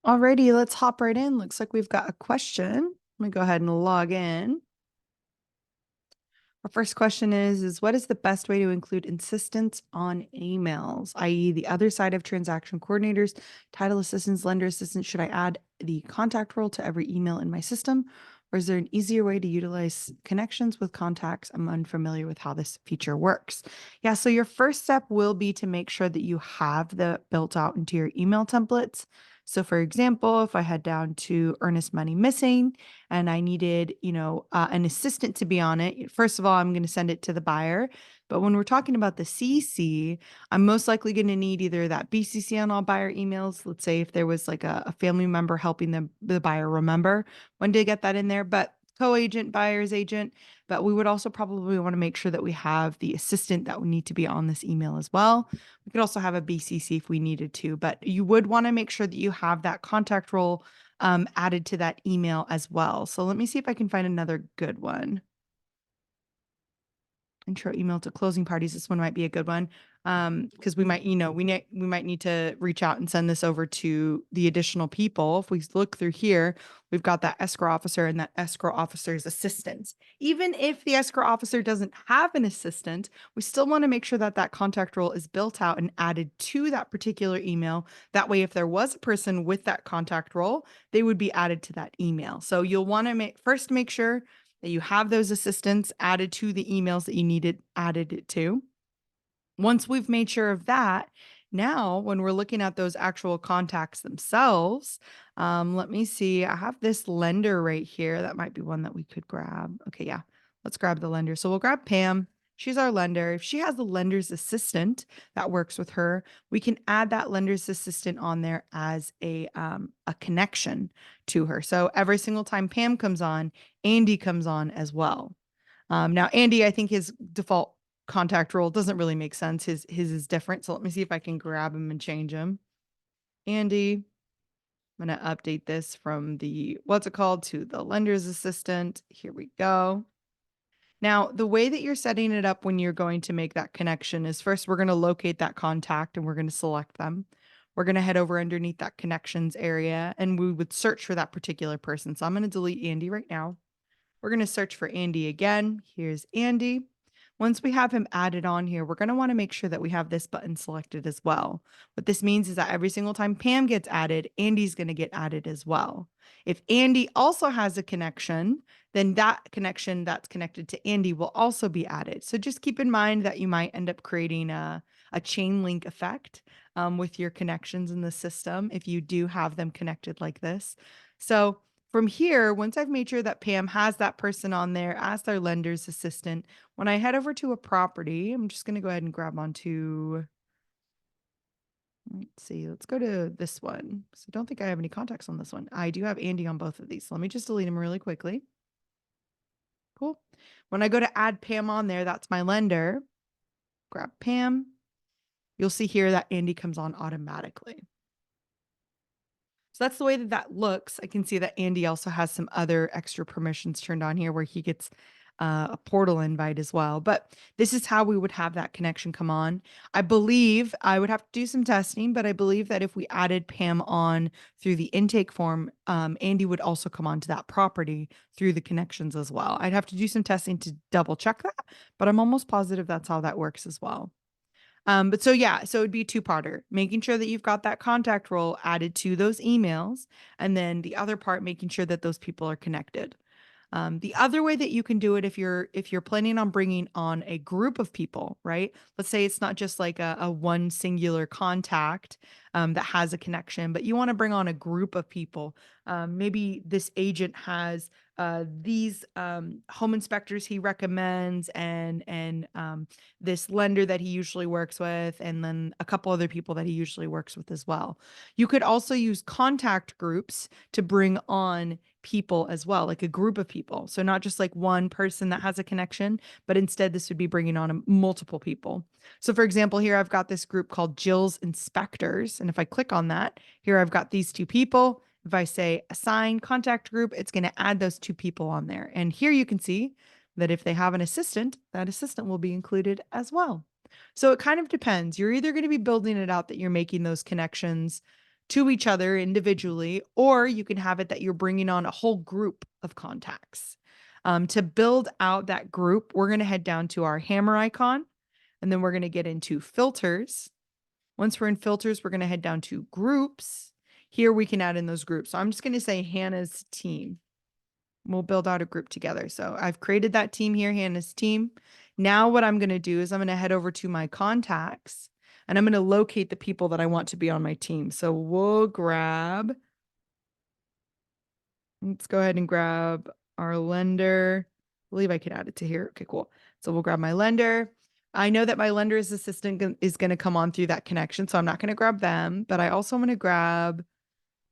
Alrighty, let's hop right in. Looks like we've got a question. Let me go ahead and log in. Our first question is what is the best way to include insistence on emails, i.e. the other side of transaction coordinators, title assistants, lender assistants? Should I add the contact role to every email in my system? Or is there an easier way to utilize connections with contacts? I'm unfamiliar with how this feature works. Yeah, so your first step will be to make sure that you have the built out into your email templates. So for example, if I head down to earnest money missing, and I needed, an assistant to be on it. First of all, I'm going to send it to the buyer. But when we're talking about the CC, I'm most likely going to need either that BCC on all buyer emails. Let's say if there was like a family member helping the buyer remember when to get that in there, but co-agent, buyer's agent. But we would also probably want to make sure that we have the assistant that would need to be on this email as well. We could also have a BCC if we needed to, but you would want to make sure that you have that contact role added to that email as well. So let me see if I can find another good one. Intro email to closing parties. This one might be a good one. Because we might, we might need to reach out and send this over to the additional people. If we look through here, we've got that escrow officer and that escrow officer's assistant. Even if the escrow officer doesn't have an assistant, we still want to make sure that that contact role is built out and added to that particular email. That way, if there was a person with that contact role, they would be added to that email. So you'll want to first make sure that you have those assistants added to the emails that you needed added to. Once we've made sure of that, now when we're looking at those actual contacts themselves, let me see. I have this lender right here. That might be one that we could grab. Okay, yeah, let's grab the lender. So we'll grab Pam. She's our lender. If she has a lender's assistant that works with her, we can add that lender's assistant on there as a connection to her. So every single time Pam comes on, Andy comes on as well. Now, Andy, I think his default contact role doesn't really make sense. His is different. So let me see if I can grab him and change him. Andy, I'm going to update this from the what's it called to the lender's assistant. Here we go. Now, the way that you're setting it up when you're going to make that connection is first we're going to locate that contact and we're going to select them. We're going to head over underneath that connections area and we would search for that particular person. So I'm going to delete Andy right now. We're going to search for Andy again. Here's Andy. Once we have him added on here, we're going to want to make sure that we have this button selected as well. What this means is that every single time Pam gets added, Andy's going to get added as well. If Andy also has a connection, then that connection that's connected to Andy will also be added. So just keep in mind that you might end up creating a chain link effect with your connections in the system if you do have them connected like this. So from here, once I've made sure that Pam has that person on there as their lender's assistant, when I head over to a property, I'm just going to go ahead and grab onto, let's see, let's go to this one. So I don't think I have any contacts on this one. I do have Andy on both of these. So let me just delete him really quickly. Cool. When I go to add Pam on there, that's my lender. Grab Pam. You'll see here that Andy comes on automatically. So that's the way that that looks. I can see that Andy also has some other extra permissions turned on here where he gets a portal invite as well. But this is how we would have that connection come on. I believe I would have to do some testing, but I believe that if we added Pam on through the intake form, Andy would also come onto that property through the connections as well. I'd have to do some testing to double check that, but I'm almost positive that's how that works as well. But so yeah, so it'd be a two-parter, making sure that you've got that contact role added to those emails, and then the other part, making sure that those people are connected. The other way that you can do it if you're planning on bringing on a group of people, right? Let's say it's not just like a one singular contact that has a connection, but you want to bring on a group of people. Maybe this agent has these home inspectors he recommends and this lender that he usually works with, and then a couple other people that he usually works with as well. You could also use contact groups to bring on people as well, like a group of people. So not just like one person that has a connection, but instead this would be bringing on multiple people. So for example, here I've got this group called Jill's Inspectors. And if I click on that, here I've got these two people. If I say assign contact group, it's going to add those two people on there. And here you can see that if they have an assistant, that assistant will be included as well. So it kind of depends. You're either going to be building it out that you're making those connections to each other individually, or you can have it that you're bringing on a whole group of contacts. To build out that group, we're going to head down to our hammer icon, and then we're going to get into filters. Once we're in filters, we're going to head down to groups. Here we can add in those groups. So I'm just going to say Hannah's team. We'll build out a group together. So I've created that team here, Hannah's team. Now what I'm going to do is I'm going to head over to my contacts and I'm going to locate the people that I want to be on my team. So we'll grab, let's go ahead and grab our lender. I believe I can add it to here. Okay, cool. So we'll grab my lender. I know that my lender's assistant is going to come on through that connection, so I'm not going to grab them, but I also want to grab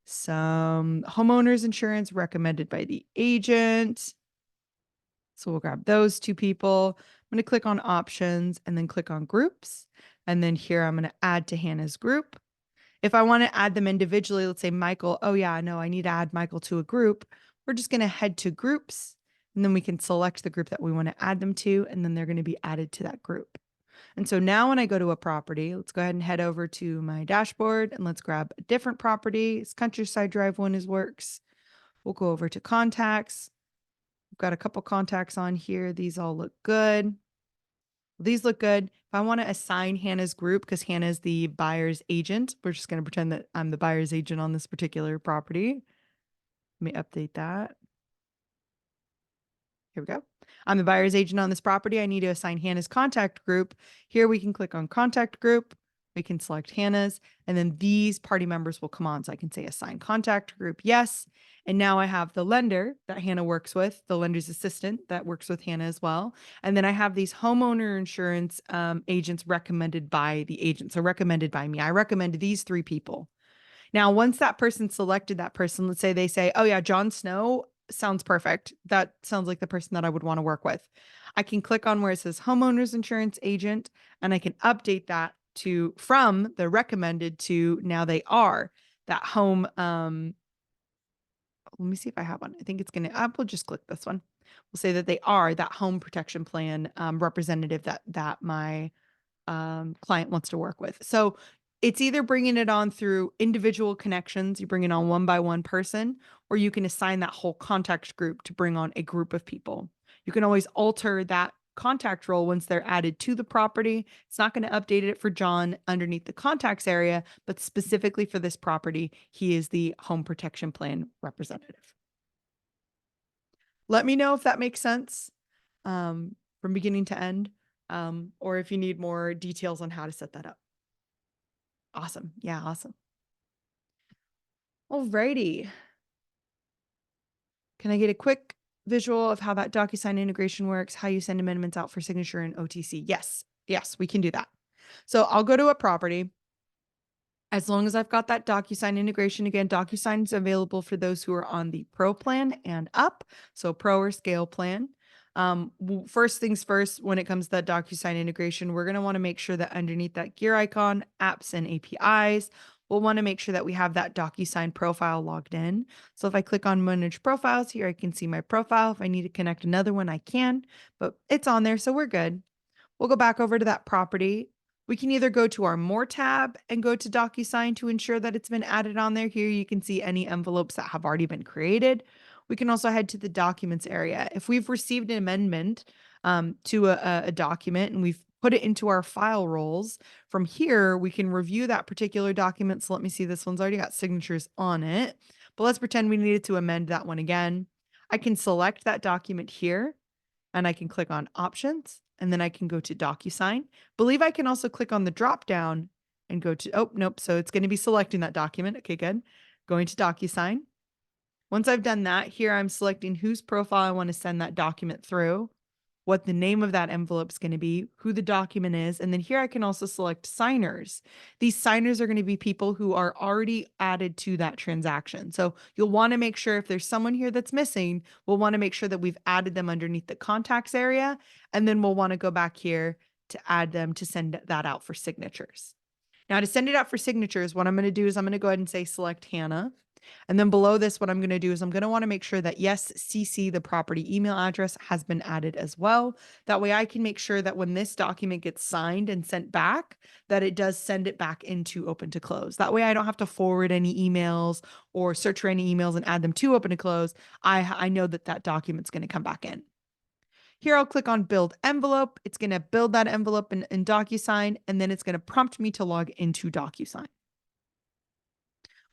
some homeowners insurance recommended by the agent. So we'll grab those two people. I'm going to click on options and then click on groups. And then here I'm going to add to Hannah's group. If I want to add them individually, let's say Michael, oh yeah, no, I need to add Michael to a group. We're just going to head to groups and then we can select the group that we want to add them to, and then they're going to be added to that group. And so now when I go to a property, let's go ahead and head over to my dashboard and let's grab a different property. This Countryside Drive one works. We'll go over to contacts. We've got a couple contacts on here. These all look good. These look good. If I want to assign Hannah's group, because Hannah's the buyer's agent, we're just going to pretend that I'm the buyer's agent on this particular property. Let me update that. Here we go. I'm the buyer's agent on this property. I need to assign Hannah's contact group. Here we can click on contact group. We can select Hannah's, and then these party members will come on. So I can say assign contact group, yes. And now I have the lender that Hannah works with, the lender's assistant that works with Hannah as well. And then I have these homeowner insurance agents recommended by the agent. So recommended by me. I recommend these three people. Now, once that person selected that person, let's say they say, oh yeah, Jon Snow sounds perfect. That sounds like the person that I would want to work with. I can click on where it says homeowners insurance agent, and I can update that to from the recommended to now they are that home. Let me see if I have one. I think it's going to, we'll just click this one. We'll say that they are that home protection plan representative that my client wants to work with. So it's either bringing it on through individual connections, you bring it on one by one person, or you can assign that whole contact group to bring on a group of people. You can always alter that contact role once they're added to the property. It's not going to update it for John underneath the contacts area, but specifically for this property, he is the home protection plan representative. Let me know if that makes sense from beginning to end, or if you need more details on how to set that up. Awesome. Yeah, awesome. Alrighty. Can I get a quick visual of how that Docusign integration works, how you send amendments out for signature and OTC? Yes, we can do that. So I'll go to a property. As long as I've got that Docusign integration, again, Docusign is available for those who are on the Pro plan and up, so Pro or Scale plan. First things first, when it comes to that Docusign integration, we're going to want to make sure that underneath that gear icon, apps and APIs, we'll want to make sure that we have that Docusign profile logged in. So if I click on manage profiles here, I can see my profile. If I need to connect another one, I can, but it's on there, so we're good. We'll go back over to that property. We can either go to our More tab and go to Docusign to ensure that it's been added on there. Here you can see any envelopes that have already been created. We can also head to the Documents area. If we've received an amendment to a document and we've put it into our file roles, from here we can review that particular document. So let me see, this one's already got signatures on it, but let's pretend we needed to amend that one again. I can select that document here and I can click on Options. And then I can go to Docusign. Believe I can also click on the drop down and go to, oh, nope. So it's going to be selecting that document. Okay, good. Going to Docusign. Once I've done that, here I'm selecting whose profile I want to send that document through, what the name of that envelope is going to be, who the document is. And then here I can also select signers. These signers are going to be people who are already added to that transaction. So you'll want to make sure if there's someone here that's missing, we'll want to make sure that we've added them underneath the contacts area. And then we'll want to go back here to add them to send that out for signatures. Now to send it out for signatures, what I'm going to do is I'm going to go ahead and say select Hannah. And then below this, what I'm going to do is I'm going to want to make sure that yes, CC the property email address has been added as well. That way I can make sure that when this document gets signed and sent back, that it does send it back into open to close. That way I don't have to forward any emails or search for any emails and add them to open to close. I know that that document's going to come back in. Here I'll click on build envelope. It's going to build that envelope in Docusign, and then it's going to prompt me to log into Docusign.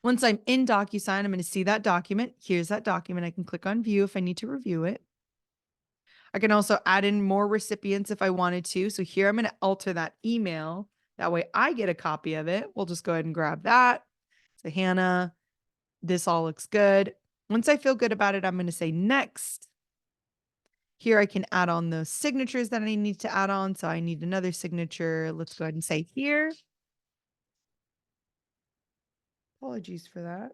Once I'm in Docusign, I'm going to see that document. Here's that document. I can click on view if I need to review it. I can also add in more recipients if I wanted to. So here I'm going to alter that email. That way I get a copy of it. We'll just go ahead and grab that. Say, Hannah, this all looks good. Once I feel good about it, I'm going to say next. Here I can add on those signatures that I need to add on. So I need another signature. Let's go ahead and say here. Apologies for that.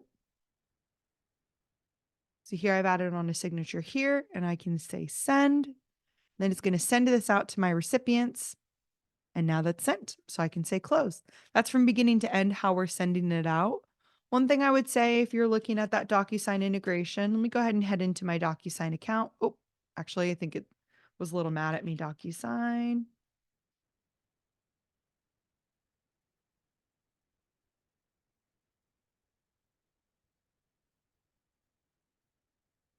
So here I've added on a signature here, and I can say send. Then it's going to send this out to my recipients. And now that's sent. So I can say close. That's from beginning to end how we're sending it out. One thing I would say if you're looking at that Docusign integration, let me go ahead and head into my Docusign account. Oh, actually, I think it was a little mad at me, Docusign.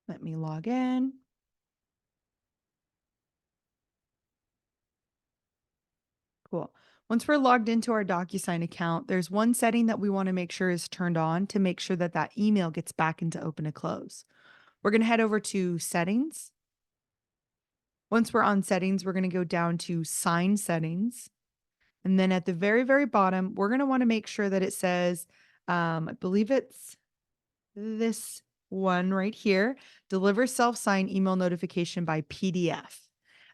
Let me log in. Cool. Once we're logged into our Docusign account, there's one setting that we want to make sure is turned on to make sure that that email gets back into open to close. We're going to head over to settings. Once we're on settings, we're going to go down to sign settings. And then at the very, very bottom, we're going to want to make sure that it says, I believe it's this one right here, deliver self-sign email notification by PDF.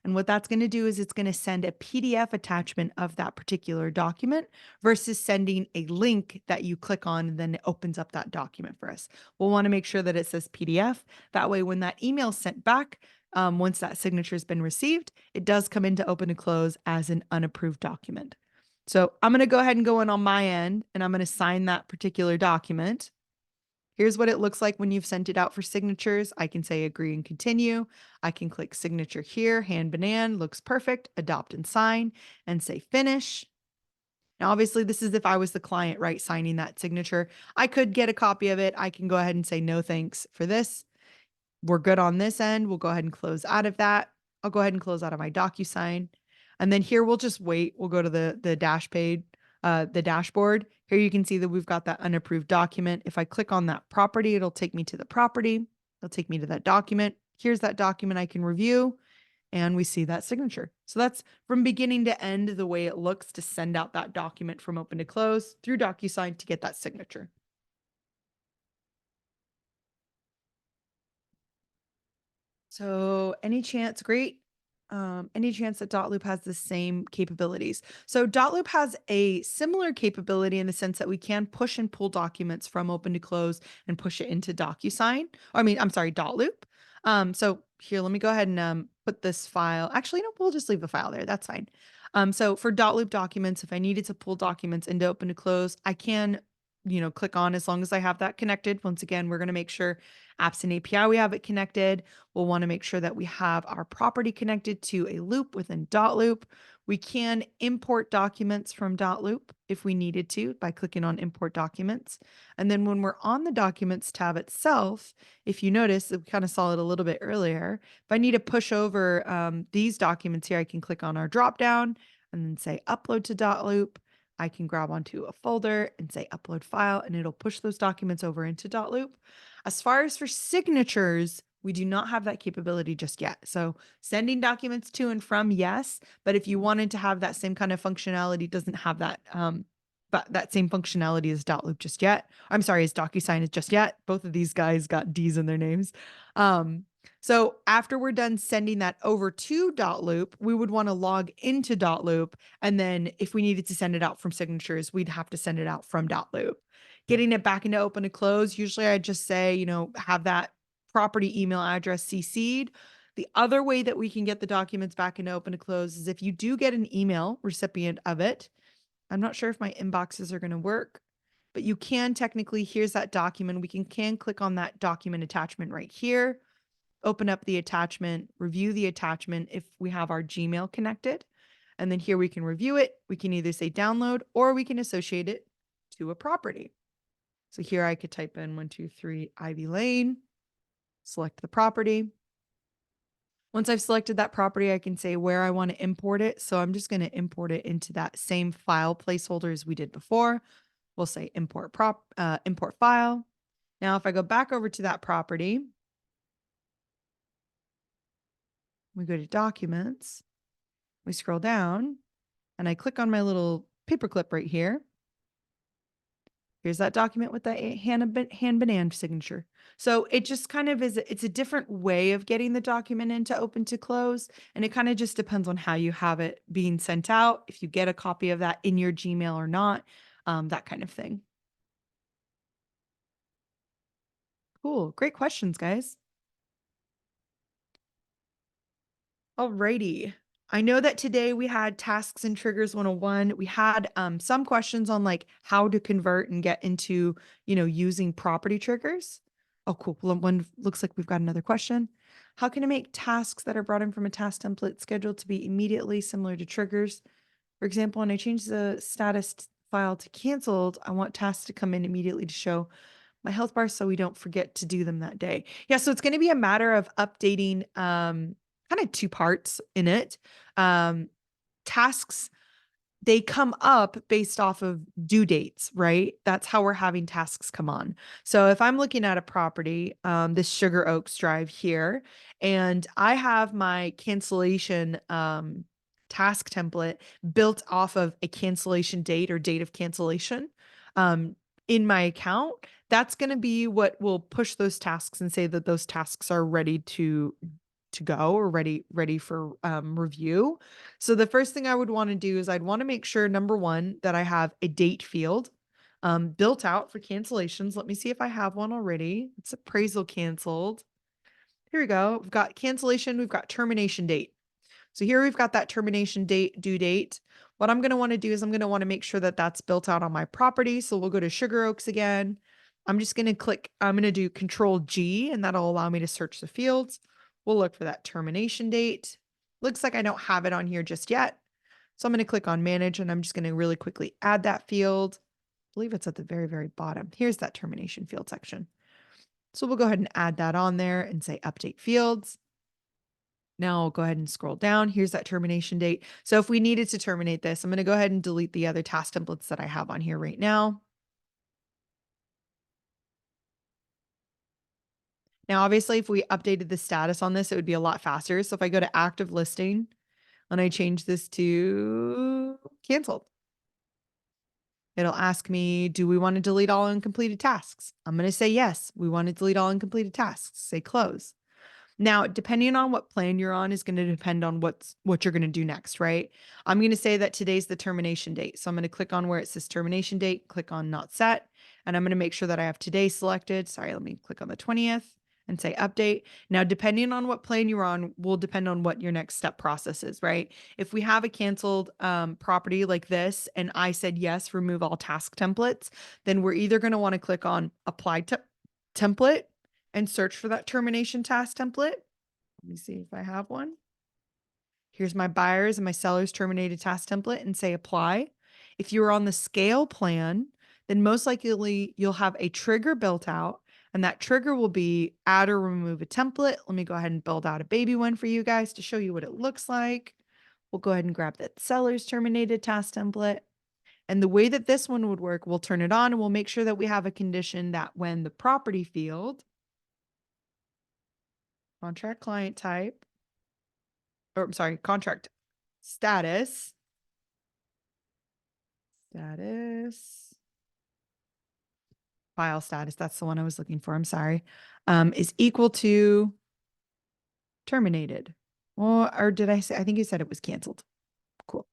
And what that's going to do is it's going to send a PDF attachment of that particular document versus sending a link that you click on and then it opens up that document for us. We'll want to make sure that it says PDF. That way, when that email is sent back, once that signature has been received, it does come into open and close as an unapproved document. So I'm going to go ahead and go in on my end and I'm going to sign that particular document. Here's what it looks like when you've sent it out for signatures. I can say agree and continue. I can click signature here, hand banan, looks perfect, adopt and sign, and say finish. Now, obviously, this is if I was the client, right, signing that signature. I could get a copy of it. I can go ahead and say no thanks for this. We're good on this end. We'll go ahead and close out of that. I'll go ahead and close out of my Docusign. And then here we'll just wait. We'll go to the dash page, the dashboard. Here you can see that we've got that unapproved document. If I click on that property, it'll take me to the property. It'll take me to that document. Here's that document I can review. And we see that signature. So that's from beginning to end the way it looks to send out that document from open to close through Docusign to get that signature. So any chance, great. Any chance that Dotloop has the same capabilities? So Dotloop has a similar capability in the sense that we can push and pull documents from open to close and push it into Docusign. I'm sorry, Dotloop. So here, let me go ahead and put this file. Actually, no, we'll just leave the file there. That's fine. So for Dotloop documents, if I needed to pull documents into open to close, I can, click on as long as I have that connected. Once again, we're going to make sure apps and API, we have it connected. We'll want to make sure that we have our property connected to a loop within Dotloop. We can import documents from Dotloop if we needed to by clicking on import documents. And then when we're on the documents tab itself, if you notice, we kind of saw it a little bit earlier. If I need to push over these documents here, I can click on our drop down and then say upload to Dotloop. I can grab onto a folder and say upload file, and it'll push those documents over into Dotloop. As far as for signatures, we do not have that capability just yet. So sending documents to and from, yes, but if you wanted to have that same kind of functionality, doesn't have that but that same functionality as Dotloop just yet. I'm sorry, as Docusign is just yet. Both of these guys got D's in their names. So after we're done sending that over to Dotloop, we would want to log into Dotloop. And then if we needed to send it out from signatures, we'd have to send it out from Dotloop. Getting it back into open to close, usually I just say, have that property email address CC'd. The other way that we can get the documents back into open to close is if you do get an email recipient of it. I'm not sure if my inboxes are going to work. but you can technically, here's that document. We can click on that document attachment right here, open up the attachment, review the attachment if we have our Gmail connected. And then here we can review it. We can either say download or we can associate it to a property. So here I could type in 123 Ivy Lane, select the property. Once I've selected that property, I can say where I want to import it. So I'm just going to import it into that same file placeholder as we did before. We'll say import file. Now, if I go back over to that property, we go to documents, we scroll down, and I click on my little paperclip right here. Here's that document with that hand banana signature. So it just kind of is, it's a different way of getting the document into open to close. And it kind of just depends on how you have it being sent out, if you get a copy of that in your Gmail or not, that kind of thing. Cool. Great questions, guys. Alrighty. I know that today we had tasks and triggers 101. We had some questions on like how to convert and get into, using property triggers. Oh, cool. One looks like we've got another question. How can I make tasks that are brought in from a task template scheduled to be immediately similar to triggers? For example, when I change the status file to canceled, I want tasks to come in immediately to show my health bar so we don't forget to do them that day. Yeah, so it's going to be a matter of updating kind of two parts in it. Tasks, they come up based off of due dates, right? That's how we're having tasks come on. So if I'm looking at a property, this Sugar Oaks Drive here, and I have my cancellation task template built off of a cancellation date or date of cancellation in my account, that's going to be what will push those tasks and say that those tasks are ready to go or ready for review. So the first thing I would want to do is I'd want to make sure, number one, that I have a date field built out for cancellations. Let me see if I have one already. It's appraisal canceled. Here we go. We've got cancellation. We've got termination date. So here we've got that termination date, due date. What I'm going to want to do is I'm going to want to make sure that that's built out on my property. So we'll go to Sugar Oaks again. I'm just going to I'm going to do Control G, and that'll allow me to search the fields. We'll look for that termination date. Looks like I don't have it on here just yet. So I'm going to click on Manage, and I'm just going to really quickly add that field. I believe it's at the very, very bottom. Here's that termination field section. So we'll go ahead and add that on there and say Update Fields. Now I'll go ahead and scroll down. Here's that termination date. So if we needed to terminate this, I'm going to go ahead and delete the other task templates that I have on here right now. Now, obviously, if we updated the status on this, it would be a lot faster. So if I go to active listing and I change this to canceled, it'll ask me, do we want to delete all uncompleted tasks? I'm going to say yes. We want to delete all uncompleted tasks. Say close. Now, depending on what plan you're on is going to depend on what you're going to do next, right? I'm going to say that today's the termination date. So I'm going to click on where it says termination date, click on not set, and I'm going to make sure that I have today selected. Sorry, let me click on the 20th and say update. Now, depending on what plan you're on will depend on what your next step process is, right? If we have a canceled property like this and I said yes, remove all task templates, then we're either going to want to click on apply template and search for that termination task template. Let me see if I have one. Here's my buyers and my sellers terminated task template and say apply. If you're on the scale plan, then most likely you'll have a trigger built out, and that trigger will be add or remove a template. Let me go ahead and build out a baby one for you guys to show you what it looks like. We'll go ahead and grab that seller's terminated task template. And the way that this one would work, we'll turn it on and we'll make sure that we have a condition that when the property field, contract client type, or I'm sorry, contract status, file status, that's the one I was looking for, I'm sorry, is equal to terminated. Or did I say, I think you said it was canceled. Cool.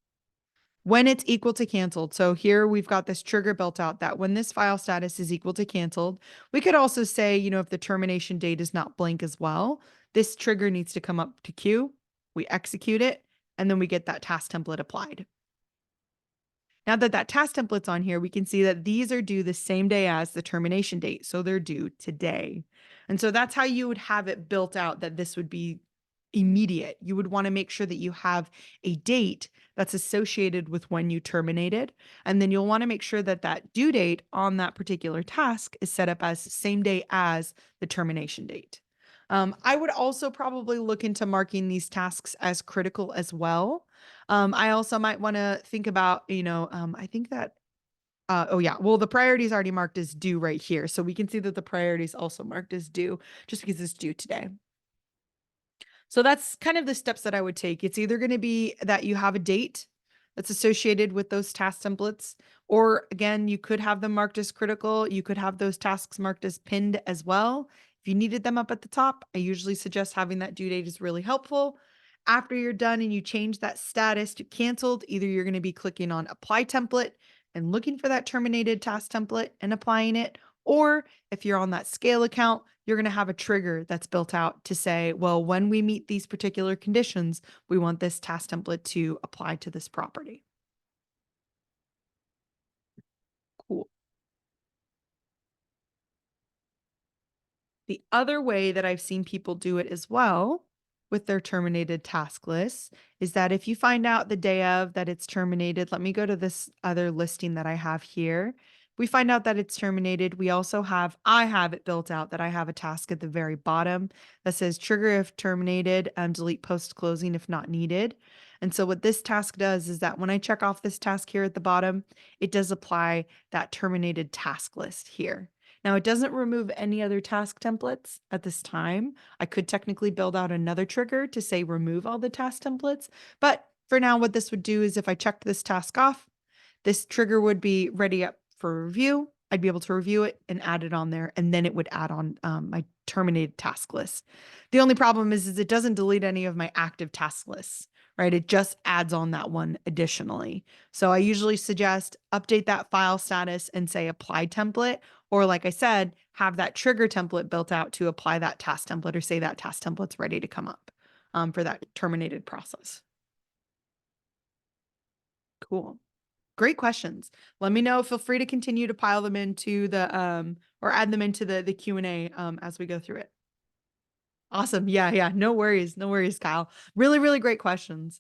When it's equal to canceled. So here we've got this trigger built out that when this file status is equal to canceled, we could also say, if the termination date is not blank as well, this trigger needs to come up to queue. We execute it, and then we get that task template applied. Now that that task template's on here, we can see that these are due the same day as the termination date. So they're due today. And so that's how you would have it built out, that this would be immediate. You would want to make sure that you have a date that's associated with when you terminated. And then you'll want to make sure that that due date on that particular task is set up as same day as the termination date. I would also probably look into marking these tasks as critical as well. I also might want to think about, I think that, oh yeah, well, the priority is already marked as due right here. So we can see that the priority is also marked as due just because it's due today. So that's kind of the steps that I would take. It's either going to be that you have a date that's associated with those task templates, or again, you could have them marked as critical. You could have those tasks marked as pinned as well. If you needed them up at the top, I usually suggest having that due date is really helpful. After you're done and you change that status to canceled, either you're going to be clicking on apply template and looking for that terminated task template and applying it, or if you're on that scale account, you're going to have a trigger that's built out to say, well, when we meet these particular conditions, we want this task template to apply to this property. Cool. The other way that I've seen people do it as well with their terminated task lists is that if you find out the day of that it's terminated, let me go to this other listing that I have here. We find out that it's terminated. I have it built out that I have a task at the very bottom that says trigger if terminated, delete post closing if not needed. And so what this task does is that when I check off this task here at the bottom, it does apply that terminated task list here. Now, it doesn't remove any other task templates at this time. I could technically build out another trigger to say remove all the task templates. But for now, what this would do is if I checked this task off, this trigger would be ready up for review. I'd be able to review it and add it on there, and then it would add on my terminated task list. The only problem is it doesn't delete any of my active task lists, right? It just adds on that one additionally. So I usually suggest update that file status and say apply template, or like I said, have that trigger template built out to apply that task template or say that task template's ready to come up for that terminated process. Cool. Great questions. Let me know. Feel free to continue to pile them into the or add them into the Q&A as we go through it. Awesome. Yeah. No worries. No worries, Kyle. Really, really great questions.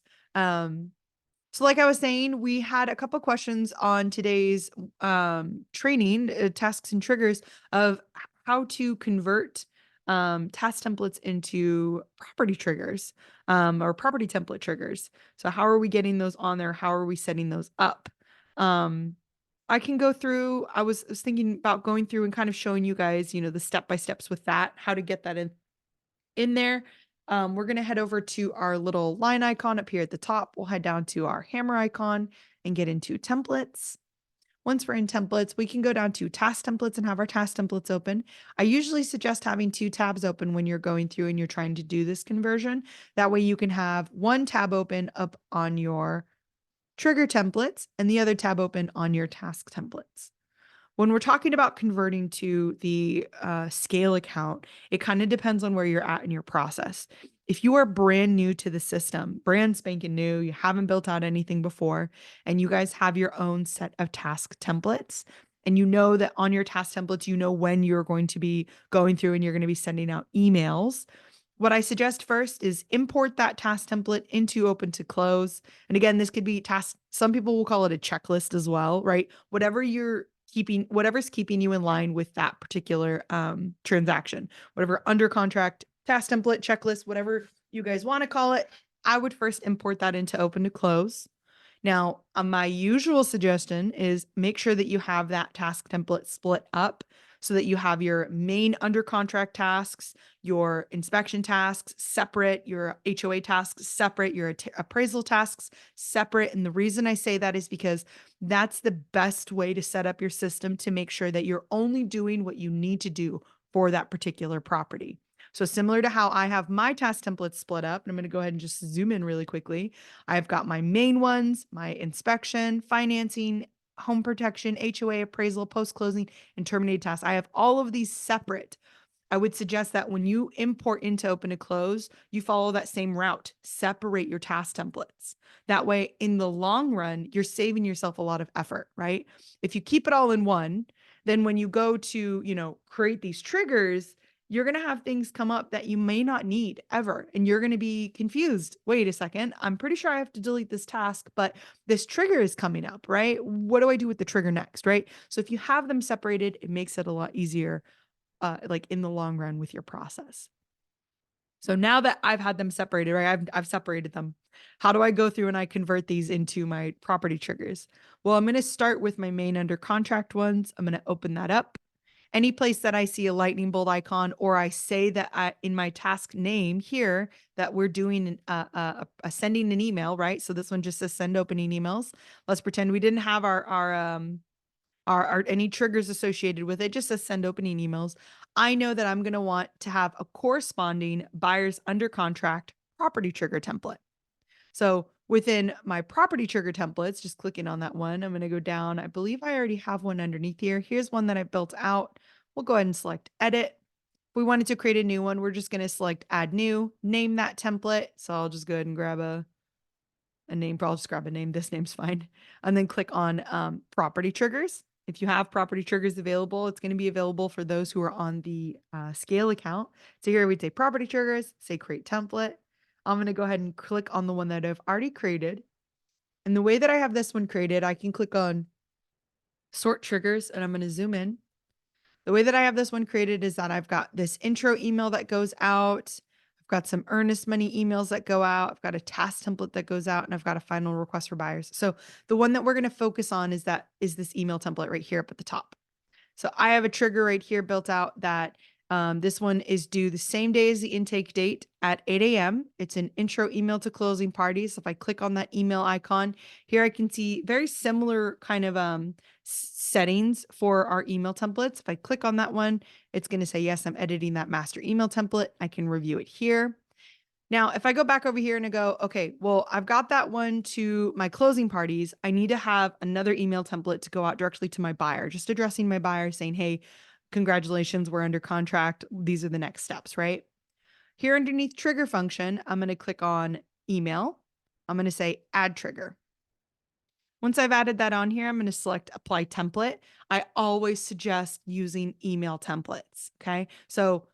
So like I was saying, we had a couple questions on today's training, tasks and triggers of how to convert task templates into property triggers or property template triggers. So how are we getting those on there? How are we setting those up? I can go through, I was thinking about going through and kind of showing you guys, the step-by-steps with that, how to get that in there. We're going to head over to our little line icon up here at the top. We'll head down to our hammer icon and get into templates. Once we're in templates, we can go down to task templates and have our task templates open. I usually suggest having 2 tabs open when you're going through and you're trying to do this conversion. That way you can have one tab open up on your trigger templates and the other tab open on your task templates. When we're talking about converting to the scale account, it kind of depends on where you're at in your process. If you are brand new to the system, brand spanking new, you haven't built out anything before, and you guys have your own set of task templates, and you know that on your task templates, you know when you're going to be going through and you're going to be sending out emails, what I suggest first is import that task template into open to close. And again, this could be task. Some people will call it a checklist as well, right? Whatever's keeping you in line with that particular transaction, whatever under contract, task template, checklist, whatever you guys want to call it, I would first import that into open to close. Now, my usual suggestion is make sure that you have that task template split up so that you have your main under contract tasks, your inspection tasks separate, your HOA tasks separate, your appraisal tasks separate. And the reason I say that is because that's the best way to set up your system to make sure that you're only doing what you need to do for that particular property. So similar to how I have my task templates split up, and I'm going to go ahead and just zoom in really quickly. I've got my main ones, my inspection, financing, home protection, HOA appraisal, post-closing, and terminated tasks. I have all of these separate. I would suggest that when you import into open to close, you follow that same route. Separate your task templates. That way, in the long run, you're saving yourself a lot of effort, right? If you keep it all in one, then when you go to, create these triggers, you're going to have things come up that you may not need ever. And you're going to be confused. Wait a second. I'm pretty sure I have to delete this task, but this trigger is coming up, right? What do I do with the trigger next, right? So if you have them separated, it makes it a lot easier, like in the long run with your process. So now that I've had them separated, right? I've separated them. How do I go through and I convert these into my property triggers? Well, I'm going to start with my main under contract ones. I'm going to open that up. Any place that I see a lightning bolt icon, or I say that in my task name here that we're doing sending an email, right? So this one just says send opening emails. Let's pretend we didn't have our any triggers associated with it, just says send opening emails. I know that I'm going to want to have a corresponding buyers under contract property trigger template. So within my property trigger templates, just clicking on that one, I'm going to go down. I believe I already have one underneath here. Here's one that I built out. We'll go ahead and select edit. If we wanted to create a new one, we're just going to select add new, name that template. So I'll just go ahead and grab a name. I'll just grab a name. This name's fine. And then click on property triggers. If you have property triggers available, it's going to be available for those who are on the scale account. So here we'd say property triggers, say create template. I'm going to go ahead and click on the one that I've already created. And the way that I have this one created, I can click on sort triggers and I'm going to zoom in. The way that I have this one created is that I've got this intro email that goes out. I've got some earnest money emails that go out. I've got a task template that goes out, and I've got a final request for buyers. So the one that we're going to focus on is this email template right here up at the top. So I have a trigger right here built out that this one is due the same day as the intake date at 8 a.m. It's an intro email to closing parties. If I click on that email icon here, I can see very similar kind of settings for our email templates. If I click on that one, it's going to say, yes, I'm editing that master email template. I can review it here. Now, if I go back over here and I go, okay, well, I've got that one to my closing parties. I need to have another email template to go out directly to my buyer, just addressing my buyer saying, hey, congratulations, we're under contract. These are the next steps, right? Here underneath trigger function, I'm going to click on email. I'm going to say add trigger. Once I've added that on here, I'm going to select apply template. I always suggest using email templates. Okay. So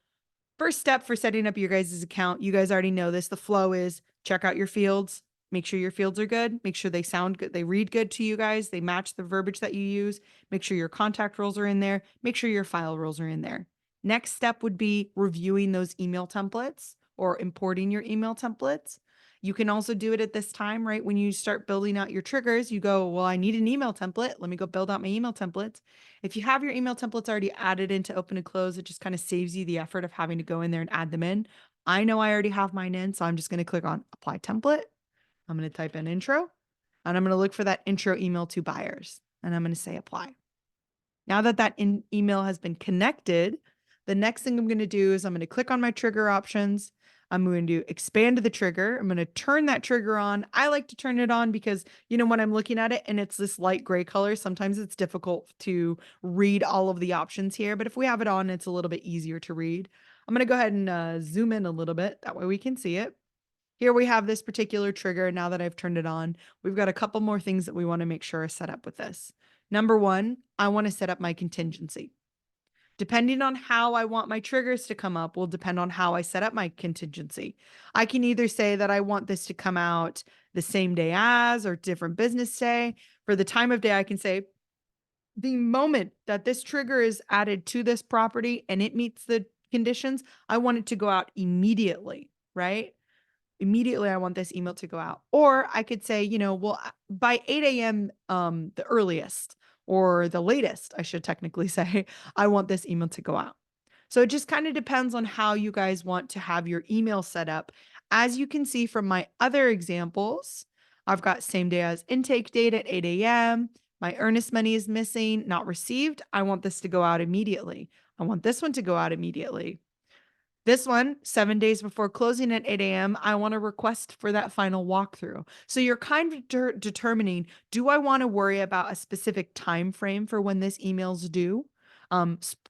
first step for setting up your guys' account, you guys already know this. The flow is check out your fields, make sure your fields are good, make sure they sound good, they read good to you guys, they match the verbiage that you use, make sure your contact roles are in there, make sure your file roles are in there. Next step would be reviewing those email templates or importing your email templates. You can also do it at this time, right? When you start building out your triggers, you go, well, I need an email template. Let me go build out my email templates. If you have your email templates already added into open and close, it just kind of saves you the effort of having to go in there and add them in. I know I already have mine in, so I'm just going to click on apply template. I'm going to type in intro, and I'm going to look for that intro email to buyers, and I'm going to say apply. Now that email has been connected, the next thing I'm going to do is I'm going to click on my trigger options. I'm going to expand the trigger. I'm going to turn that trigger on. I like to turn it on because, when I'm looking at it and it's this light gray color, sometimes it's difficult to read all of the options here. But if we have it on, it's a little bit easier to read. I'm going to go ahead and zoom in a little bit. That way we can see it. Here we have this particular trigger. Now that I've turned it on, we've got a couple more things that we want to make sure are set up with this. Number one, I want to set up my contingency. Depending on how I want my triggers to come up will depend on how I set up my contingency. I can either say that I want this to come out the same day as or different business day. For the time of day, I can say the moment that this trigger is added to this property and it meets the conditions, I want it to go out immediately, right? Immediately, I want this email to go out. Or I could say, well, by 8 a.m., the earliest or the latest, I should technically say, I want this email to go out. So it just kind of depends on how you guys want to have your email set up. As you can see from my other examples, I've got same day as intake date at 8 a.m. My earnest money is missing, not received. I want this to go out immediately. I want this one to go out immediately. This one, 7 days before closing at 8 a.m., I want to request for that final walkthrough. So you're kind of determining, do I want to worry about a specific time frame for when this email's due,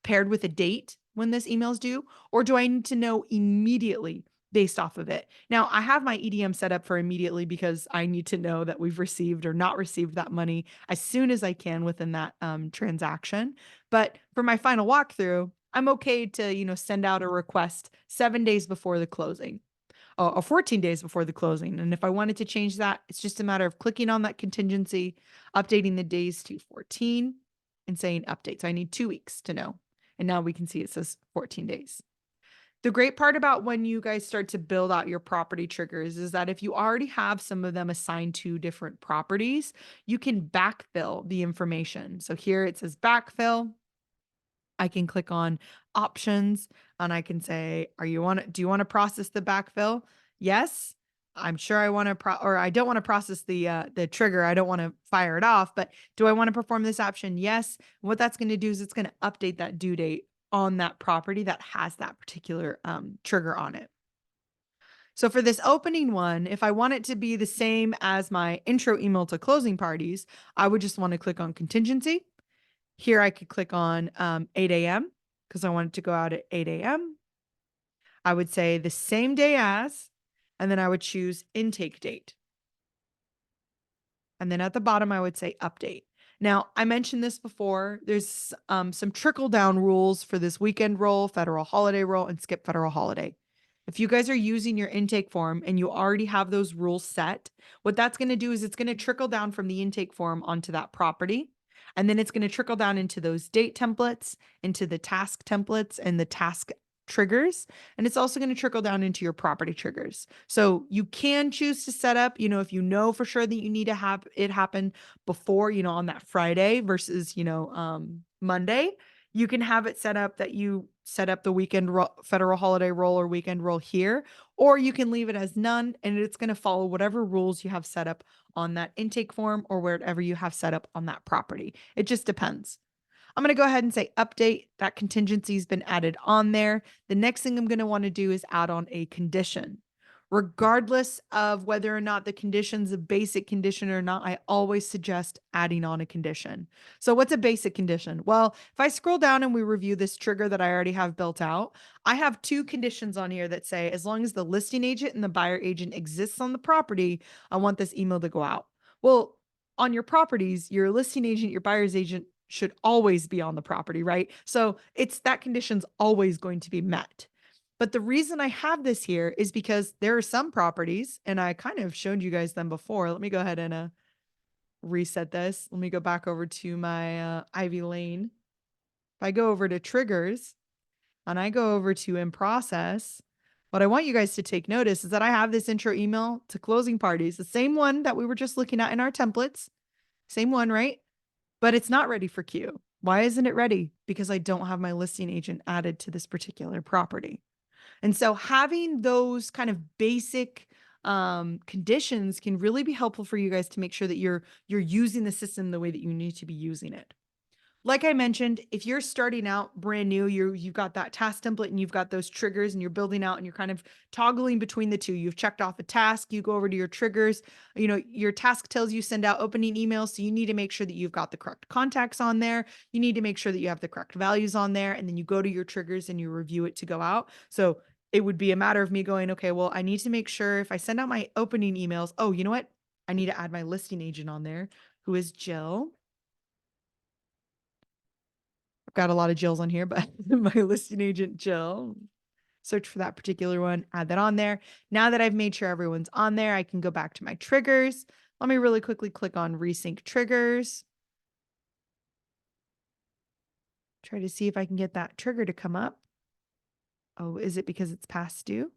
paired with a date when this email is due, or do I need to know immediately based off of it? Now, I have my EDM set up for immediately because I need to know that we've received or not received that money as soon as I can within that transaction. But for my final walkthrough, I'm okay to, send out a request 7 days before the closing or 14 days before the closing. And if I wanted to change that, it's just a matter of clicking on that contingency, updating the days to 14 and saying update. So I need 2 weeks to know. And now we can see it says 14 days. The great part about when you guys start to build out your property triggers is that if you already have some of them assigned to different properties, you can backfill the information. So here it says backfill. I can click on options and I can say, do you want to process the backfill? Yes. I'm sure I want to or I don't want to process the trigger. I don't want to fire it off, but do I want to perform this option? Yes. What that's going to do is it's going to update that due date on that property that has that particular trigger on it. So for this opening one, if I want it to be the same as my intro email to closing parties, I would just want to click on contingency. Here I could click on 8 a.m. because I want it to go out at 8 a.m. I would say the same day as, and then I would choose intake date. And then at the bottom, I would say update. Now, I mentioned this before. There's some trickle down rules for this weekend roll, federal holiday roll, and skip federal holiday. If you guys are using your intake form and you already have those rules set, what that's going to do is it's going to trickle down from the intake form onto that property. And then it's going to trickle down into those date templates, into the task templates and the task triggers. And it's also going to trickle down into your property triggers. So you can choose to set up, if you know for sure that you need to have it happen before, on that Friday versus, Monday, you can have it set up that you set up the weekend federal holiday roll or weekend roll here, or you can leave it as none and it's going to follow whatever rules you have set up on that intake form or wherever you have set up on that property. It just depends. I'm going to go ahead and say update. That contingency has been added on there. The next thing I'm going to want to do is add on a condition. Regardless of whether or not the condition's a basic condition or not, I always suggest adding on a condition. So what's a basic condition? Well, if I scroll down and we review this trigger that I already have built out, I have 2 conditions on here that say, as long as the listing agent and the buyer agent exists on the property, I want this email to go out. Well, on your properties, your listing agent, your buyer's agent should always be on the property, right? So it's that condition's always going to be met. But the reason I have this here is because there are some properties, and I kind of showed you guys them before. Let me go ahead and reset this. Let me go back over to my Ivy Lane. If I go over to triggers and I go over to in process, what I want you guys to take notice is that I have this intro email to closing parties, the same one that we were just looking at in our templates. Same one, right? But it's not ready for queue. Why isn't it ready? Because I don't have my listing agent added to this particular property. And so having those kind of basic conditions can really be helpful for you guys to make sure that you're using the system the way that you need to be using it. Like I mentioned, if you're starting out brand new, you've got that task template and you've got those triggers and you're building out and you're kind of toggling between the two. You've checked off a task, you go over to your triggers, your task tells you send out opening emails. So you need to make sure that you've got the correct contacts on there. You need to make sure that you have the correct values on there. And then you go to your triggers and you review it to go out. So it would be a matter of me going, okay, well, I need to make sure if I send out my opening emails, oh, you know what? I need to add my listing agent on there, who is Jill. Got a lot of Jills on here, but my listing agent, Jill. Search for that particular one, add that on there. Now that I've made sure everyone's on there, I can go back to my triggers. Let me really quickly click on resync triggers. Try to see if I can get that trigger to come up. Oh, is it because it's past due?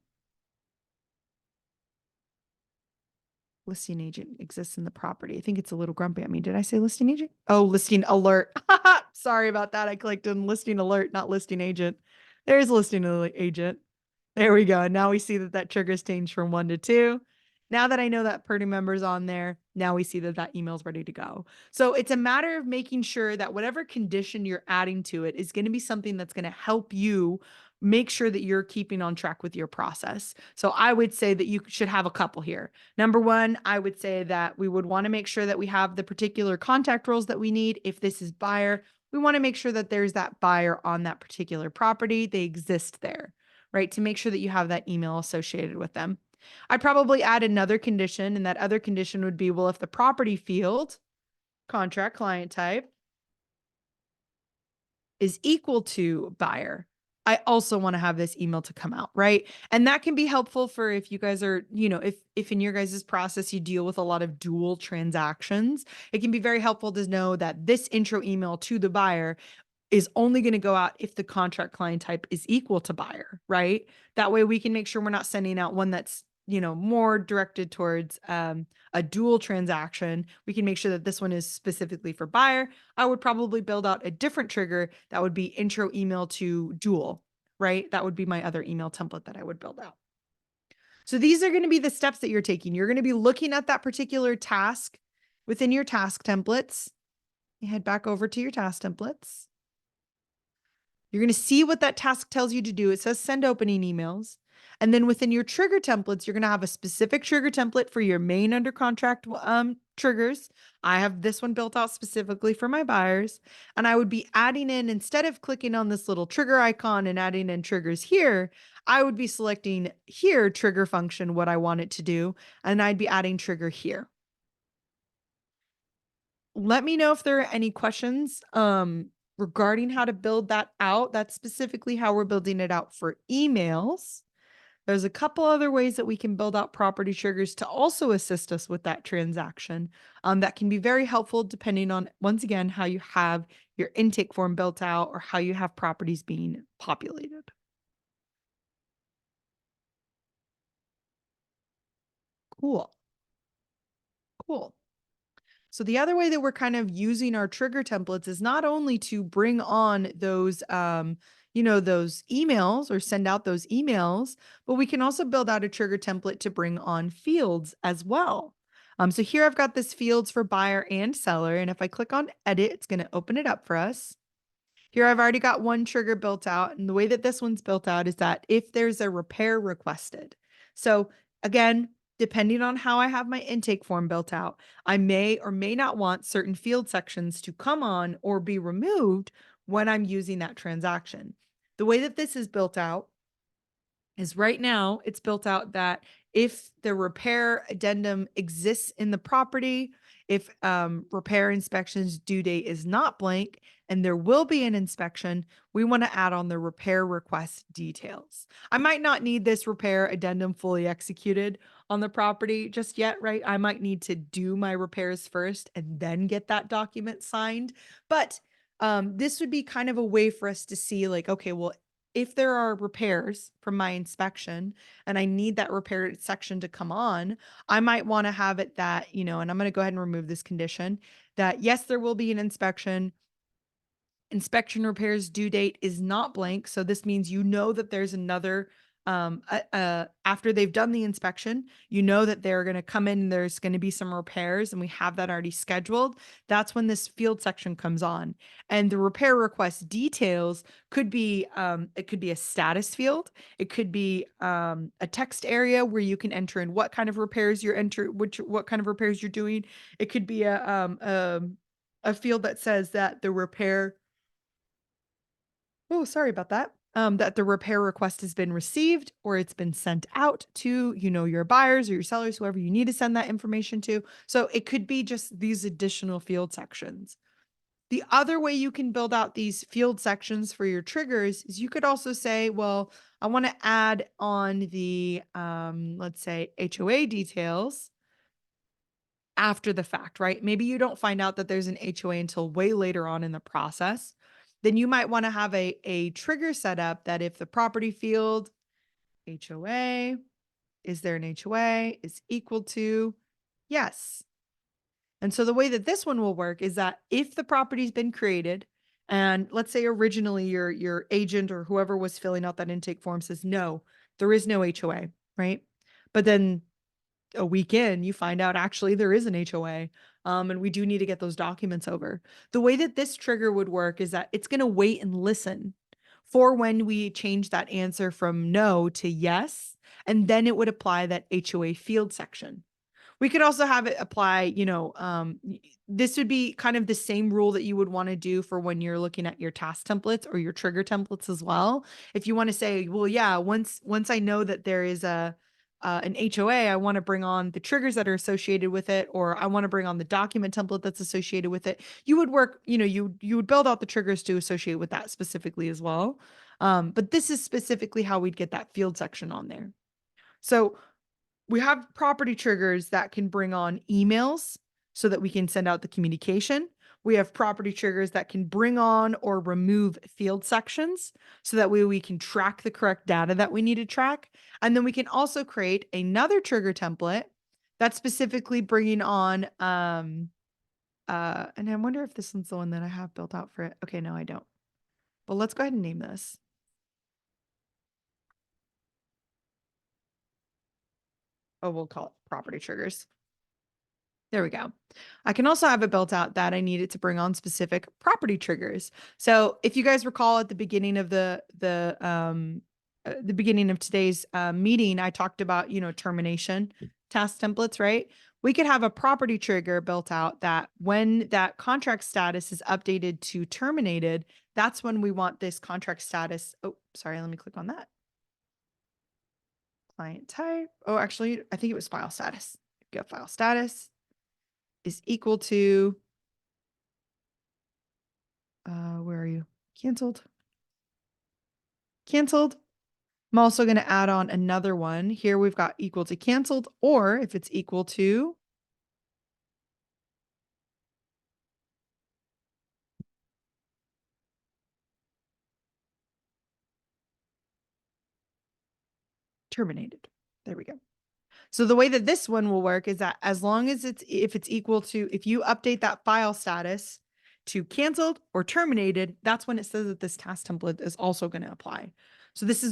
Listing agent exists in the property. I think it's a little grumpy at me. Did I say listing agent? Oh, listing alert. Sorry about that. I clicked on listing alert, not listing agent. There's listing agent. There we go. And now we see that trigger's changed from 1 to 2. Now that I know that party member's on there, now we see that email's ready to go. So it's a matter of making sure that whatever condition you're adding to it is going to be something that's going to help you make sure that you're keeping on track with your process. So I would say that you should have a couple here. Number one, I would say that we would want to make sure that we have the particular contact roles that we need. If this is buyer, we want to make sure that there's that buyer on that particular property. They exist there, right? To make sure that you have that email associated with them. I'd probably add another condition, and that other condition would be, well, if the property field, contract client type, is equal to buyer, I also want to have this email to come out, right? And that can be helpful for if you guys are, if in your guys' process you deal with a lot of dual transactions, it can be very helpful to know that this intro email to the buyer is only going to go out if the contract client type is equal to buyer, right? That way we can make sure we're not sending out one that's, more directed towards a dual transaction. We can make sure that this one is specifically for buyer. I would probably build out a different trigger that would be intro email to dual, right? That would be my other email template that I would build out. So these are going to be the steps that you're taking. You're going to be looking at that particular task within your task templates. You head back over to your task templates. You're going to see what that task tells you to do. It says send opening emails. And then within your trigger templates, you're going to have a specific trigger template for your main under contract triggers. I have this one built out specifically for my buyers. And I would be adding in, instead of clicking on this little trigger icon and adding in triggers here, I would be selecting here, trigger function, what I want it to do. And I'd be adding trigger here. Let me know if there are any questions regarding how to build that out. That's specifically how we're building it out for emails. There's a couple other ways that we can build out property triggers to also assist us with that transaction. That can be very helpful depending on, once again, how you have your intake form built out or how you have properties being populated. Cool. Cool. So the other way that we're kind of using our trigger templates is not only to bring on those, those emails or send out those emails, but we can also build out a trigger template to bring on fields as well. So here I've got this fields for buyer and seller. And if I click on edit, it's going to open it up for us. Here I've already got one trigger built out. And the way that this one's built out is that if there's a repair requested. So again, depending on how I have my intake form built out, I may or may not want certain field sections to come on or be removed when I'm using that transaction. The way that this is built out is right now it's built out that if the repair addendum exists in the property, if repair inspections due date is not blank and there will be an inspection, we want to add on the repair request details. I might not need this repair addendum fully executed on the property just yet, right? I might need to do my repairs first and then get that document signed. But this would be kind of a way for us to see like, okay, well, if there are repairs from my inspection and I need that repair section to come on, I might want to have it that, and I'm going to go ahead and remove this condition that yes, there will be an inspection. Inspection repairs due date is not blank. So this means that there's another after they've done the inspection, that they're going to come in and there's going to be some repairs and we have that already scheduled. That's when this field section comes on. And the repair request details could be it could be a status field. It could be a text area where you can enter in what kind of repairs what kind of repairs you're doing. It could be a field that says that the repair Oh, sorry about that. That the repair request has been received or it's been sent out to, your buyers or your sellers, whoever you need to send that information to. So it could be just these additional field sections. The other way you can build out these field sections for your triggers is you could also say, well, I want to add on the, let's say, HOA details after the fact, right? Maybe you don't find out that there's an HOA until way later on in the process. Then you might want to have a trigger set up that if the property field HOA, is there an HOA, is equal to yes. And so the way that this one will work is that if the property's been created, and let's say originally your agent or whoever was filling out that intake form says, no, there is no HOA, right? But then a week in, you find out actually there is an HOA. And we do need to get those documents over. The way that this trigger would work is that it's going to wait and listen for when we change that answer from no to yes. And then it would apply that HOA field section. We could also have it apply, this would be kind of the same rule that you would want to do for when you're looking at your task templates or your trigger templates as well. If you want to say, well, yeah, once I know that there is an HOA, I want to bring on the triggers that are associated with it, or I want to bring on the document template that's associated with it. You would work, you would build out the triggers to associate with that specifically as well. But this is specifically how we'd get that field section on there. So we have property triggers that can bring on emails so that we can send out the communication. We have property triggers that can bring on or remove field sections so that way we can track the correct data that we need to track. And then we can also create another trigger template that's specifically bringing on, and I wonder if this one's the one that I have built out for it. Okay, no, I don't. But let's go ahead and name this. Oh, we'll call it property triggers. There we go. I can also have it built out that I need it to bring on specific property triggers. So if you guys recall at the beginning of the beginning of today's meeting, I talked about, termination task templates, right? We could have a property trigger built out that when that contract status is updated to terminated, that's when we want this contract status. Oh, sorry, let me click on that. Client type. Oh, actually, I think it was file status. Go file status is equal to, where are you? Canceled. Canceled. I'm also going to add on another one. Here we've got equal to canceled, or if it's equal to terminated. There we go. So the way that this one will work is that as long as if it's equal to, if you update that file status to canceled or terminated, that's when it says that this task template is also going to apply. So this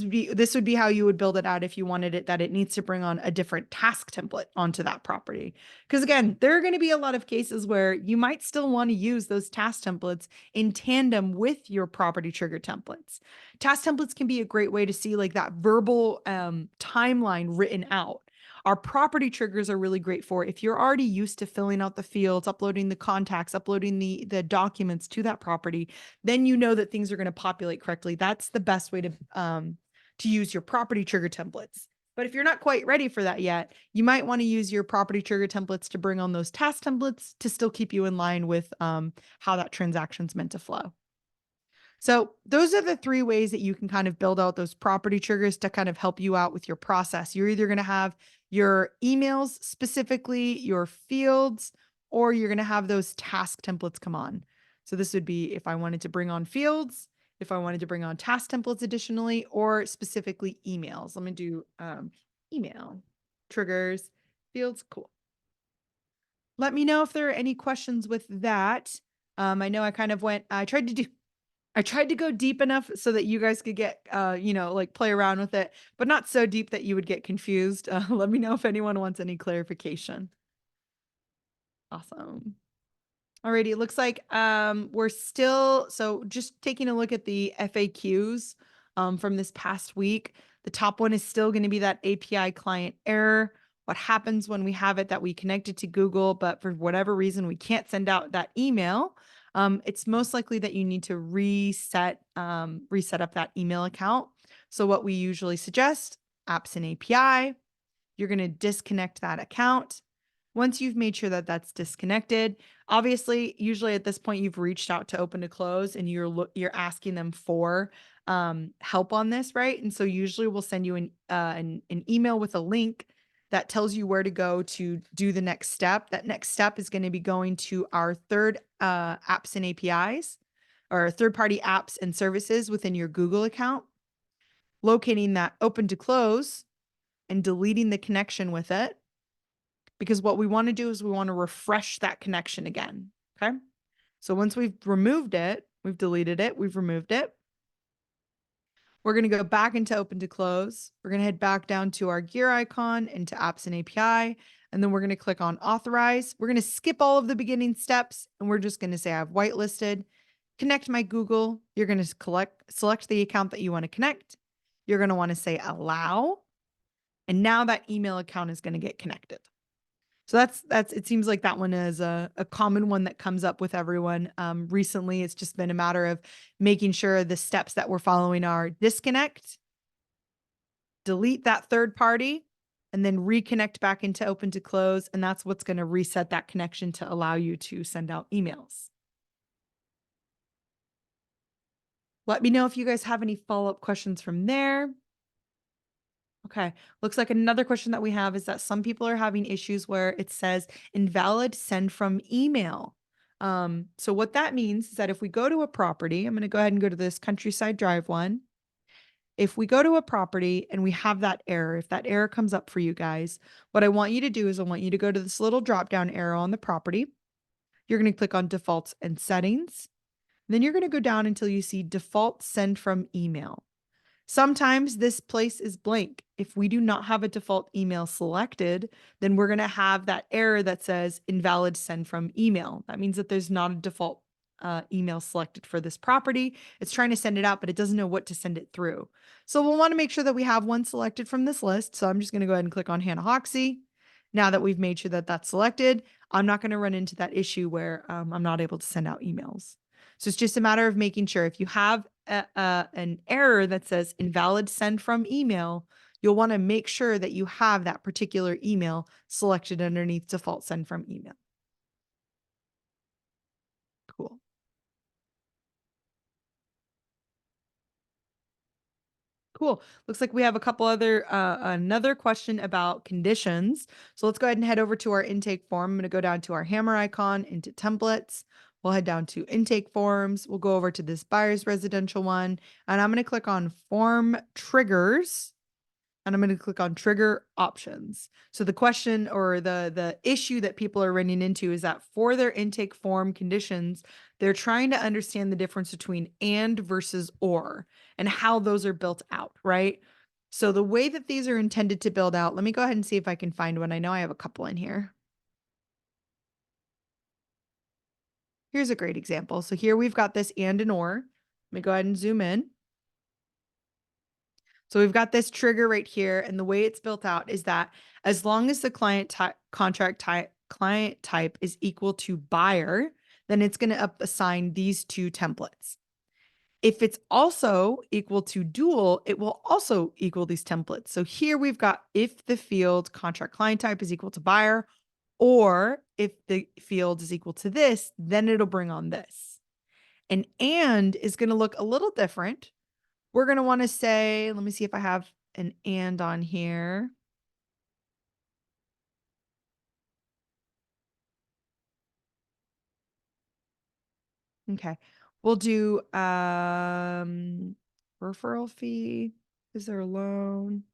would be how you would build it out if you wanted it that it needs to bring on a different task template onto that property. Because again, there are going to be a lot of cases where you might still want to use those task templates in tandem with your property trigger templates. Task templates can be a great way to see like that verbal timeline written out. Our property triggers are really great for if you're already used to filling out the fields, uploading the contacts, uploading the documents to that property, then you know that things are going to populate correctly. That's the best way to use your property trigger templates. But if you're not quite ready for that yet, you might want to use your property trigger templates to bring on those task templates to still keep you in line with how that transaction's meant to flow. So those are the three ways that you can kind of build out those property triggers to kind of help you out with your process. You're either going to have your emails specifically, your fields, or you're going to have those task templates come on. So this would be if I wanted to bring on fields, if I wanted to bring on task templates additionally, or specifically emails. Let me do email triggers, fields. Cool. Let me know if there are any questions with that. I know I kind of I tried to go deep enough so that you guys could get, like play around with it, but not so deep that you would get confused. Let me know if anyone wants any clarification. Awesome. Alrighty, it looks like we're still, so just taking a look at the FAQs from this past week. The top one is still going to be that API client error. What happens when we have it that we connected to Google, but for whatever reason we can't send out that email? It's most likely that you need to reset up that email account. So what we usually suggest, apps and API, you're going to disconnect that account. Once you've made sure that that's disconnected, obviously, usually at this point, you've reached out to open to close and you're asking them for help on this, right? And so usually we'll send you an email with a link that tells you where to go to do the next step. That next step is going to be going to our third apps and APIs or third-party apps and services within your Google account, locating that open to close and deleting the connection with it. Because what we want to do is we want to refresh that connection again. Okay. So once we've removed it, we've deleted it, we've removed it. We're going to go back into open to close. We're going to head back down to our gear icon into apps and API. And then we're going to click on authorize. We're going to skip all of the beginning steps. And we're just going to say I've whitelisted, connect my Google. You're going to select the account that you want to connect. You're going to want to say allow. And now that email account is going to get connected. So it seems like that one is a common one that comes up with everyone. Recently, it's just been a matter of making sure the steps that we're following are disconnect, delete that third party, and then reconnect back into open to close. And that's what's going to reset that connection to allow you to send out emails. Let me know if you guys have any follow-up questions from there. Okay, looks like another question that we have is that some people are having issues where it says invalid send from email. So what that means is that if we go to a property, I'm going to go ahead and go to this Countryside Drive one. If we go to a property and we have that error, if that error comes up for you guys, what I want you to do is I want you to go to this little drop down arrow on the property. You're going to click on defaults and settings. Then you're going to go down until you see default send from email. Sometimes this place is blank. If we do not have a default email selected, then we're going to have that error that says invalid send from email. That means that there's not a default email selected for this property. It's trying to send it out, but it doesn't know what to send it through. So we'll want to make sure that we have one selected from this list. So I'm just going to go ahead and click on Hannah Hoxie. Now that we've made sure that that's selected, I'm not going to run into that issue where I'm not able to send out emails. So it's just a matter of making sure if you have an error that says invalid send from email, you'll want to make sure that you have that particular email selected underneath default send from email. Cool. Cool. Looks like we have a couple other, another question about conditions. So let's go ahead and head over to our intake form. I'm going to go down to our hammer icon into templates. We'll head down to intake forms. We'll go over to this buyer's residential one, and I'm going to click on form triggers. And I'm going to click on trigger options. So the question or the issue that people are running into is that for their intake form conditions, they're trying to understand the difference between and versus or and how those are built out, right? So the way that these are intended to build out, let me go ahead and see if I can find one. I know I have a couple in here. Here's a great example. So here we've got this and an or. Let me go ahead and zoom in. So we've got this trigger right here, and the way it's built out is that as long as the client type is equal to buyer, then it's going to assign these two templates. If it's also equal to dual, it will also equal these templates. So here we've got if the field contract client type is equal to buyer, or if the field is equal to this, then it'll bring on this. And is going to look a little different. We're going to want to say, let me see if I have an and on here. Okay. We'll do referral fee. Is there a loan?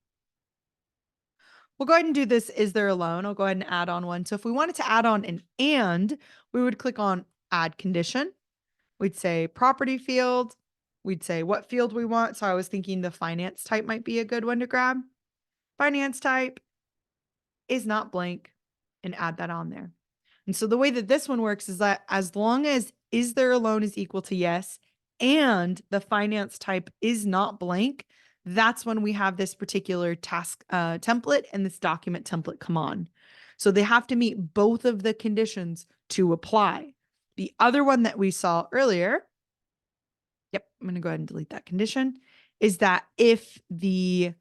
We'll go ahead and do this. Is there a loan? I'll go ahead and add on one. So if we wanted to add on an and, we would click on add condition. We'd say property field. We'd say what field we want. So I was thinking the finance type might be a good one to grab. Finance type is not blank, and add that on there. And so the way that this one works is that as long as is there a loan is equal to yes, and the finance type is not blank, that's when we have this particular task template and this document template come on. So they have to meet both of the conditions to apply. The other one that we saw earlier, yep, I'm going to go ahead and delete that condition, is that if the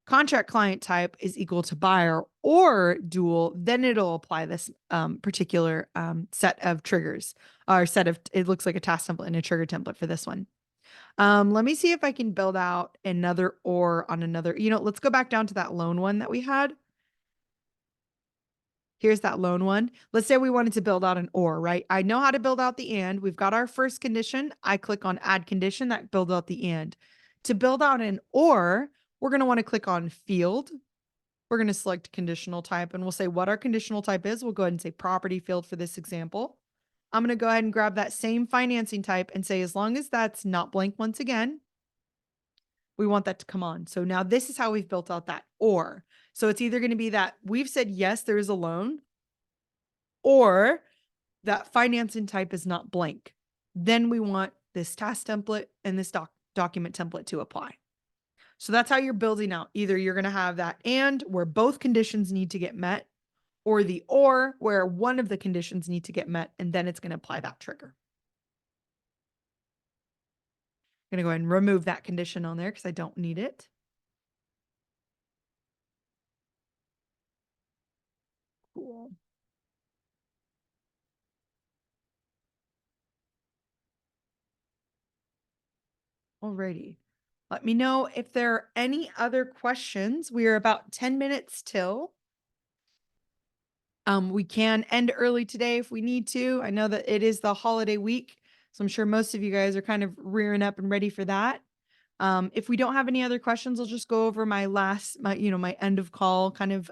contract client type is equal to buyer or dual, then it'll apply this particular set of triggers or set of, it looks like a task template and a trigger template for this one. Let me see if I can build out another or on another, let's go back down to that loan one that we had. Here's that loan one. Let's say we wanted to build out an or, right? I know how to build out the and. We've got our first condition. I click on add condition that builds out the and. To build out an or, we're going to want to click on field. We're going to select conditional type and we'll say what our conditional type is. We'll go ahead and say property field for this example. I'm going to go ahead and grab that same financing type and say, as long as that's not blank once again, we want that to come on. So now this is how we've built out that or. So it's either going to be that we've said, yes, there is a loan, or that financing type is not blank. Then we want this task template and this document template to apply. So that's how you're building out. Either you're going to have that and where both conditions need to get met, or the or, where one of the conditions need to get met, and then it's going to apply that trigger. I'm going to go ahead and remove that condition on there because I don't need it. Cool. Alrighty. Let me know if there are any other questions. We are about 10 minutes till. We can end early today if we need to. I know that it is the holiday week, so I'm sure most of you guys are kind of rearing up and ready for that. If we don't have any other questions, I'll just go over my end of call kind of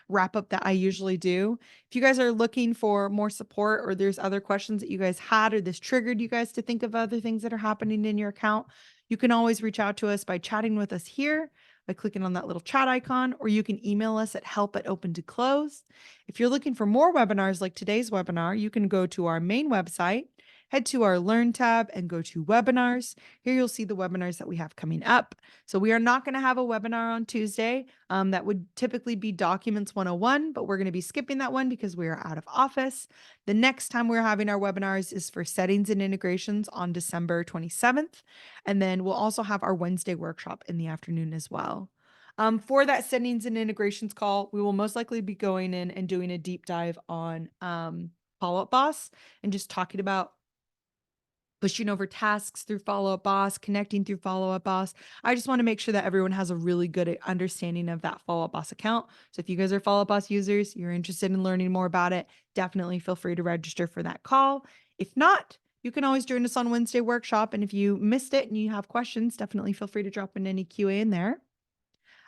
wrap up that I usually do. If you guys are looking for more support, or there's other questions that you guys had, or this triggered you guys to think of other things that are happening in your account, you can always reach out to us by chatting with us here by clicking on that little chat icon, or you can email us at help@open2close. If you're looking for more webinars like today's webinar, you can go to our main website, head to our Learn tab, and go to Webinars. Here you'll see the webinars that we have coming up. So we are not going to have a webinar on Tuesday. That would typically be Documents 101, but we're going to be skipping that one because we are out of office. The next time we're having our webinars is for Settings and Integrations on December 27th. And then we'll also have our Wednesday workshop in the afternoon as well. For that Settings and Integrations call, we will most likely be going in and doing a deep dive on Follow-Up Boss and just talking about pushing over tasks through Follow-Up Boss, connecting through Follow-Up Boss. I just want to make sure that everyone has a really good understanding of that Follow-Up Boss account. So if you guys are Follow-Up Boss users, you're interested in learning more about it, definitely feel free to register for that call. If not, you can always join us on Wednesday workshop. And if you missed it and you have questions, definitely feel free to drop in any QA in there.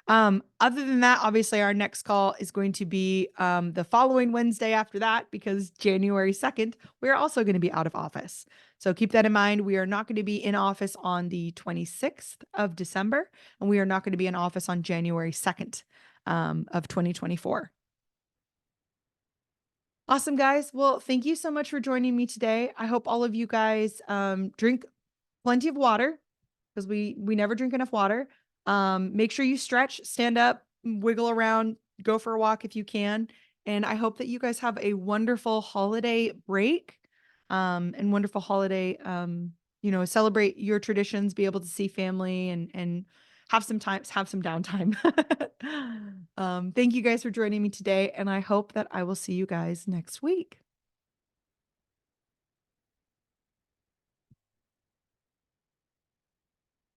Other than that, obviously our next call is going to be the following Wednesday after that, because January 2nd, we're also going to be out of office. So keep that in mind. We are not going to be in office on the 26th of December, and we are not going to be in office on January 2nd of 2024. Awesome, guys. Well, thank you so much for joining me today. I hope all of you guys drink plenty of water, because we never drink enough water. Make sure you stretch, stand up, wiggle around, go for a walk if you can. And I hope that you guys have a wonderful holiday break, and wonderful holiday, celebrate your traditions, be able to see family, and have some downtime. Thank you guys for joining me today, and I hope that I will see you guys next week.